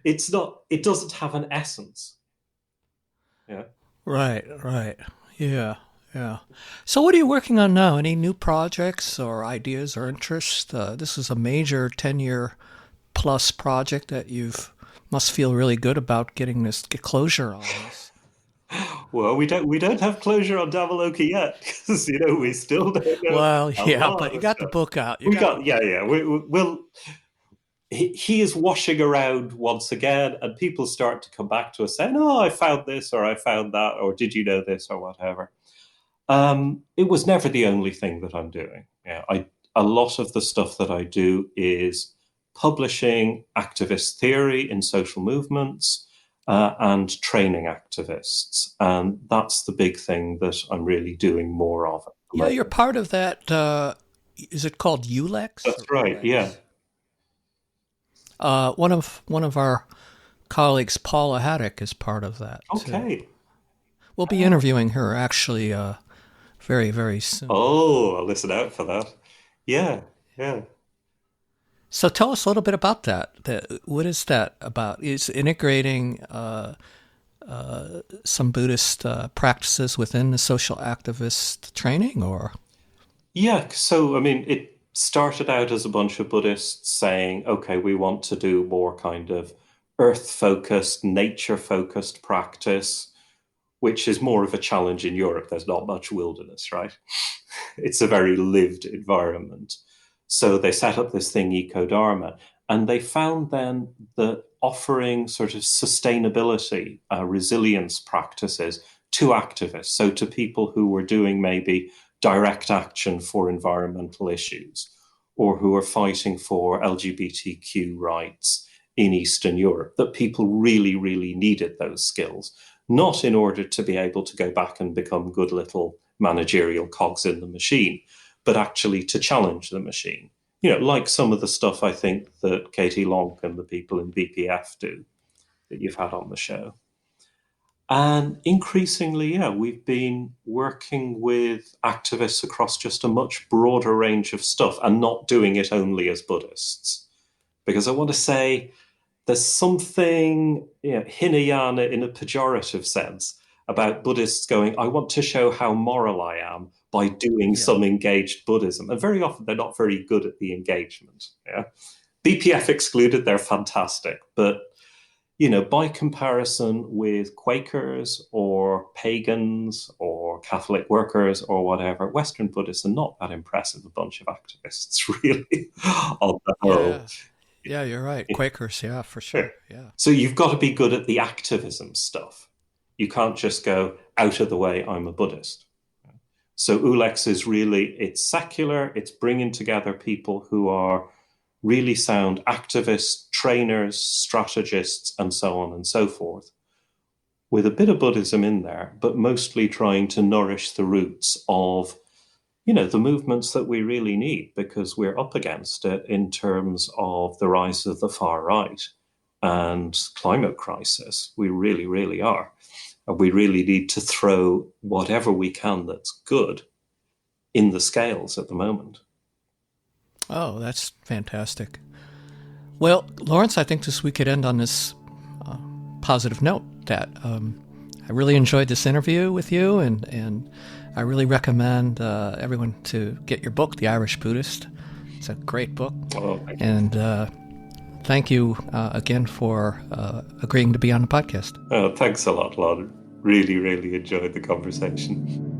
it's not. It doesn't have an essence. Yeah. Right. Yeah. So what are you working on now? Any new projects or ideas or interests? This is a major 10-year plus project that must feel really good about get closure on this. Well, we don't have closure on Dhammaloka yet, because we still don't know. Well, yeah, but you got the book out. We'll. He is washing around once again, and people start to come back to us saying, "Oh, I found this, or I found that, or did you know this, or whatever." It was never the only thing that I'm doing. Yeah, a lot of the stuff that I do is publishing activist theory in social movements. And training activists. And that's the big thing that I'm really doing more of. Yeah, you're part of that. Is it called Ulex? That's right, Ulex? Yeah. One of our colleagues, Paula Haddock, is part of that. Okay. We'll be interviewing her actually very, very soon. Oh, I'll listen out for that. Yeah. So tell us a little bit about that. What is that about? Is integrating some Buddhist practices within the social activist training, or? Yeah, so I mean, it started out as a bunch of Buddhists saying, okay, we want to do more kind of earth-focused, nature-focused practice, which is more of a challenge in Europe. There's not much wilderness, right? It's a very lived environment. So they set up this thing, Eco Dharma, and they found then that offering sort of sustainability, resilience practices to activists, so to people who were doing maybe direct action for environmental issues or who are fighting for LGBTQ rights in Eastern Europe, that people really, really needed those skills, not in order to be able to go back and become good little managerial cogs in the machine, but actually to challenge the machine. Like some of the stuff I think that Katie Lonk and the people in BPF do that you've had on the show. And increasingly, yeah, we've been working with activists across just a much broader range of stuff and not doing it only as Buddhists. Because I want to say there's something Hinayana in a pejorative sense about Buddhists going, I want to show how moral I am by doing Yeah. some engaged Buddhism. And very often they're not very good at the engagement. Yeah. BPF excluded, they're fantastic. But, by comparison with Quakers or pagans or Catholic workers or whatever, Western Buddhists are not that impressive a bunch of activists, really, on the whole. Yeah. Yeah, you're right. Quakers, yeah, for sure. Yeah. So you've got to be good at the activism stuff. You can't just go out of the way, I'm a Buddhist. So Ulex is really, it's secular, it's bringing together people who are really sound activists, trainers, strategists, and so on and so forth, with a bit of Buddhism in there, but mostly trying to nourish the roots of the movements that we really need, because we're up against it in terms of the rise of the far right and climate crisis. We really, really are. And we really need to throw whatever we can that's good in the scales at the moment. Oh, that's fantastic. Well, Laurence, I think we could end on this positive note that I really enjoyed this interview with you, and I really recommend everyone to get your book, The Irish Buddhist. It's a great book. Oh, and thank you again for agreeing to be on the podcast. thanks a lot, Lon. Really, really enjoyed the conversation.